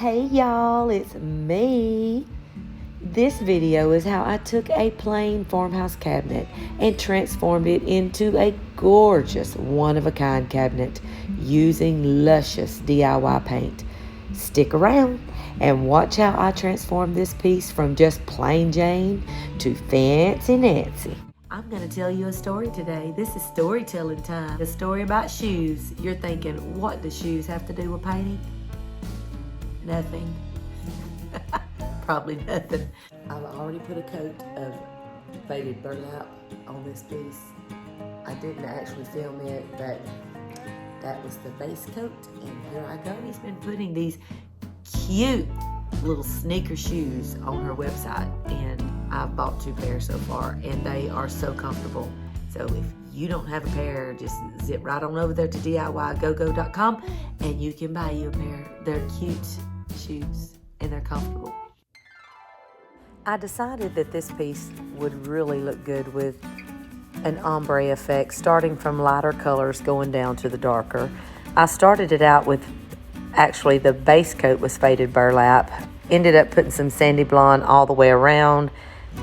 Hey y'all, it's me. This video is how I took a plain farmhouse cabinet and transformed it into a gorgeous one-of-a-kind cabinet using luscious DIY paint. Stick around and watch how I transformed this piece from just plain Jane to fancy Nancy. I'm going to tell you a story today. This is storytelling time. A story about shoes. You're thinking, what do shoes have to do with painting? Nothing. Probably nothing. I've already put a coat of faded burlap on this piece. I didn't actually film it, but that was the base coat, and here I go. He's been putting these cute little sneaker shoes on her website, and I've bought 2 pairs so far, and they are so comfortable. So if you don't have a pair, just zip right on over there to DIY-aGoGo.com and you can buy you a pair. They're cute shoes and they're comfortable. I decided that this piece would really look good with an ombre effect, starting from lighter colors going down to the darker. I started it out with, actually the base coat was faded burlap, ended up putting some sandy blonde all the way around,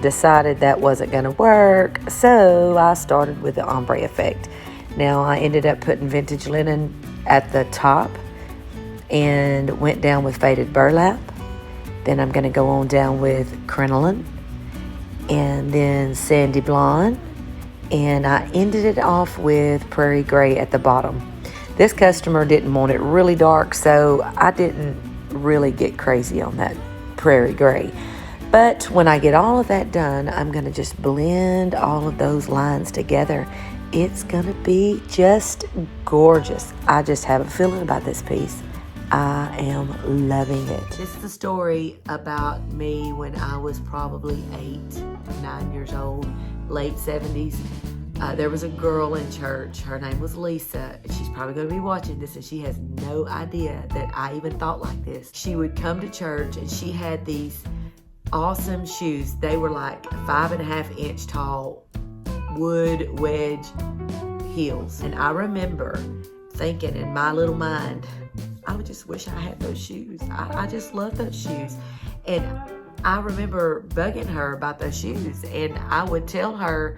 decided that wasn't going to work, so I started with the ombre effect. Now I ended up putting vintage linen at the top and went down with faded burlap. Then I'm going to go on down with crinoline and then sandy blonde, and I ended it off with prairie gray at the bottom. This customer didn't want it really dark, so I didn't really get crazy on that prairie gray. But when I get all of that done, I'm going to just blend all of those lines together. It's going to be just gorgeous. I just have a feeling about this piece. I am loving it. This is the story about me when I was probably 8, 9 years old, late 70s. There was a girl in church. Her name was Lisa. She's probably going to be watching this, and she has no idea that I even thought like this. She would come to church, and she had these awesome shoes. They were like 5.5-inch tall wood wedge heels. And I remember thinking in my little mind, I would just wish I had those shoes. I just love those shoes. And I remember bugging her about those shoes. And I would tell her,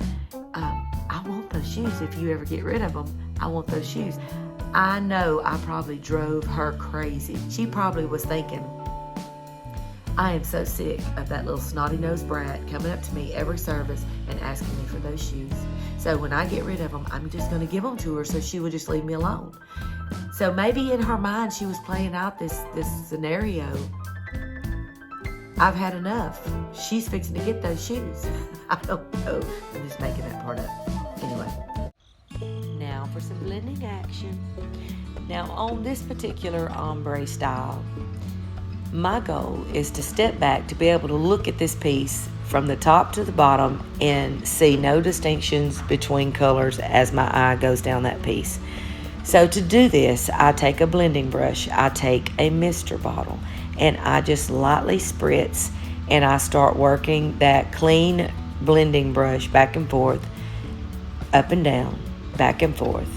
I want those shoes. If you ever get rid of them, I want those shoes. I know I probably drove her crazy. She probably was thinking, I am so sick of that little snotty-nosed brat coming up to me every service and asking me for those shoes. So when I get rid of them, I'm just going to give them to her so she would just leave me alone. So maybe in her mind, she was playing out this scenario. I've had enough. She's fixing to get those shoes. I don't know. I'm just making that part up. Anyway. Now for some blending action. Now on this particular ombre style, my goal is to step back to be able to look at this piece from the top to the bottom and see no distinctions between colors as my eye goes down that piece. So to do this, I take a blending brush, I take a mister bottle, and I just lightly spritz, and I start working that clean blending brush back and forth, up and down, back and forth.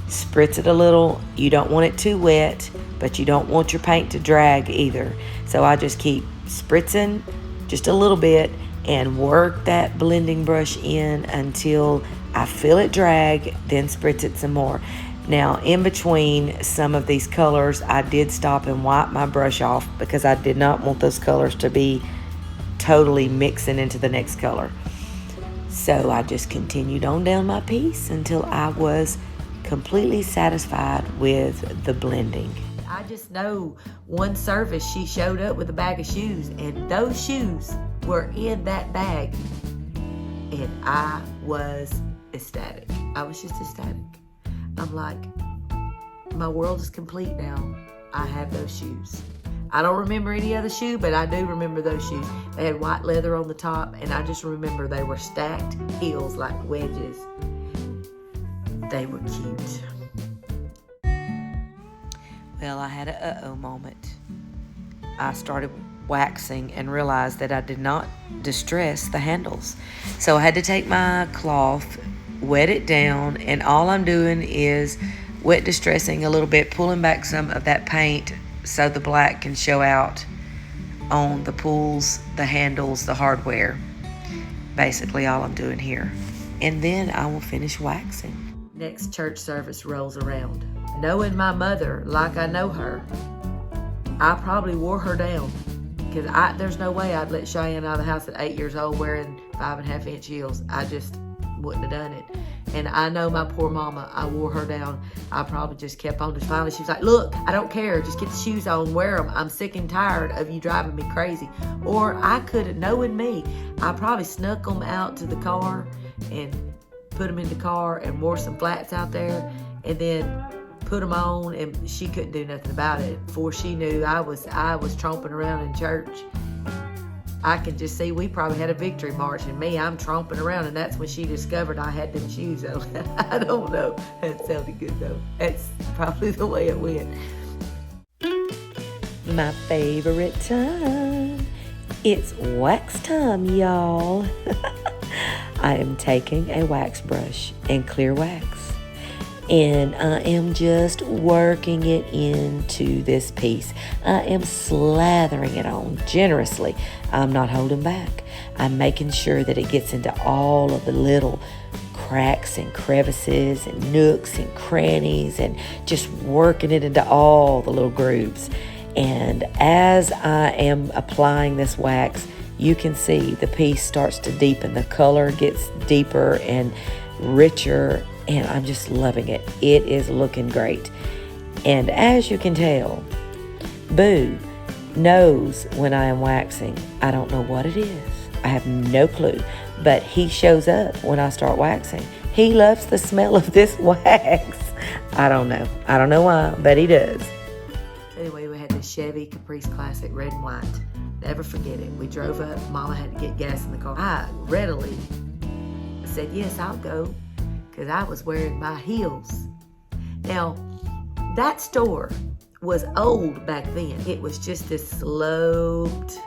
Spritz it a little. You don't want it too wet, but you don't want your paint to drag either. So I just keep spritzing just a little bit and work that blending brush in until I feel it drag, then spritz it some more. Now, in between some of these colors, I did stop and wipe my brush off because I did not want those colors to be totally mixing into the next color. So I just continued on down my piece until I was completely satisfied with the blending. I just know one service she showed up with a bag of shoes, and those shoes were in that bag, and I was ecstatic. I was just ecstatic. I'm like, my world is complete now. I have those shoes. I don't remember any other shoe, but I do remember those shoes. They had white leather on the top, and I just remember they were stacked heels like wedges. They were cute. Well, I had a uh-oh moment. I started waxing and realized that I did not distress the handles. So I had to take my cloth, wet it down, and all I'm doing is wet distressing a little bit, pulling back some of that paint so the black can show out on the pulls, the handles, the hardware. Basically all I'm doing here. And then I will finish waxing. Next church service rolls around. Knowing my mother like I know her, I probably wore her down, because there's no way I'd let Cheyenne out of the house at 8 years old wearing 5.5-inch heels. I just wouldn't have done it. And I know my poor mama, I wore her down. I probably just kept on. Just finally she was like, look, I don't care. Just get the shoes on, wear them. I'm sick and tired of you driving me crazy. Or I could have, knowing me, I probably snuck them out to the car and put them in the car and wore some flats out there and then put them on, and she couldn't do nothing about it. Before she knew, I was tromping around in church. I can just see we probably had a victory march, and me, I'm tromping around, and that's when she discovered I had them shoes on. I don't know. That sounded good though. That's probably the way it went. My favorite time. It's wax time, y'all. I am taking a wax brush and clear wax, and I am just working it into this piece. I am slathering it on generously. I'm not holding back. I'm making sure that it gets into all of the little cracks and crevices and nooks and crannies, and just working it into all the little grooves. And as I am applying this wax, you can see the piece starts to deepen. The color gets deeper and richer, and I'm just loving it. It is looking great. And as you can tell, Boo knows when I am waxing. I don't know what it is. I have no clue. But he shows up when I start waxing. He loves the smell of this wax. I don't know. I don't know why, but he does. Anyway, we had the Chevy Caprice Classic red and white. Never forget it. We drove up. Mama had to get gas in the car. I readily said, yes, I'll go, because I was wearing my heels. Now, that store was old back then. It was just this sloped,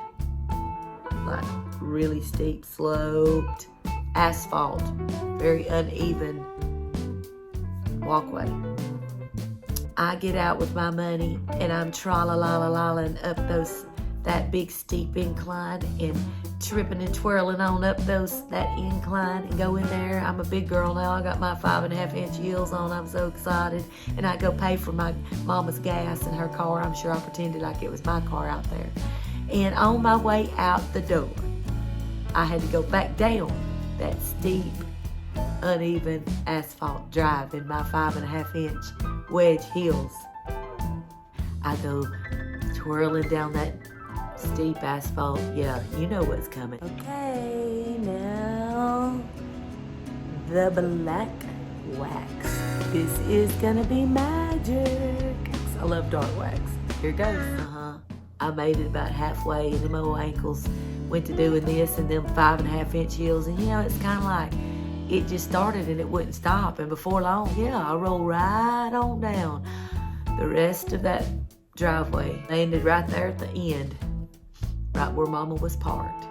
like really steep sloped asphalt, very uneven walkway. I get out with my money and I'm tra-la-la-la-la-ing up that big steep incline and tripping and twirling on up that incline and go in there. I'm a big girl now. I got my 5.5-inch heels on. I'm so excited. And I go pay for my mama's gas in her car. I'm sure I pretended like it was my car out there. And on my way out the door, I had to go back down that steep, uneven asphalt drive in my 5.5-inch wedge heels. I go twirling down that steep asphalt. Yeah, you know what's coming. Okay, now the black wax. This is gonna be magic. I love dark wax. Here it goes. I made it about halfway in them old ankles. Went to doing this and them 5.5-inch heels, and it's kind of like it just started and it wouldn't stop. And before long, I rolled right on down the rest of that driveway. Landed right there at the end, right where Mama was parked.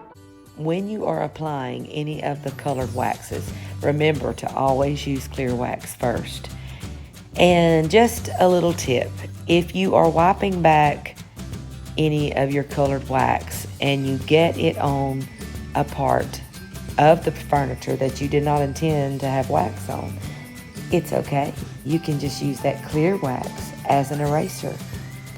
When you are applying any of the colored waxes, remember to always use clear wax first. And just a little tip, if you are wiping back any of your colored wax and you get it on a part of the furniture that you did not intend to have wax on, it's okay. You can just use that clear wax as an eraser.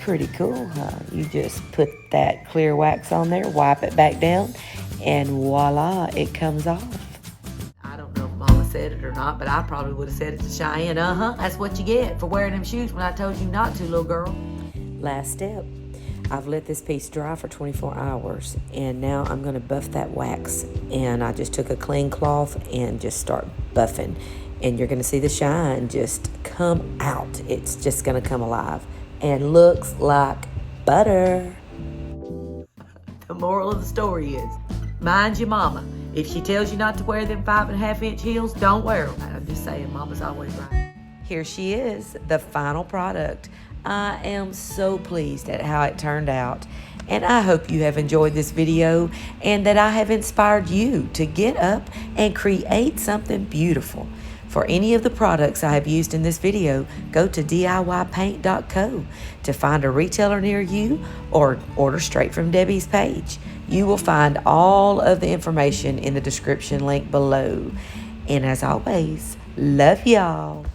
Pretty cool, huh? You just put that clear wax on there, wipe it back down, and voila, it comes off. I don't know if Mama said it or not, but I probably would have said it to Cheyenne. That's what you get for wearing them shoes when I told you not to, little girl. Last step. I've let this piece dry for 24 hours, and now I'm going to buff that wax. And I just took a clean cloth and just start buffing. And you're going to see the shine just come out. It's just going to come alive and looks like butter. The moral of the story is, mind your mama. If she tells you not to wear them 5.5-inch heels, don't wear them. I'm just saying, Mama's always right. Here she is, the final product. I am so pleased at how it turned out, and I hope you have enjoyed this video and that I have inspired you to get up and create something beautiful For any of the products I have used in this video, go to DIY-paint.co to find a retailer near you or order straight from Debi's page. You will find all of the information in the description link below. And as always, love y'all.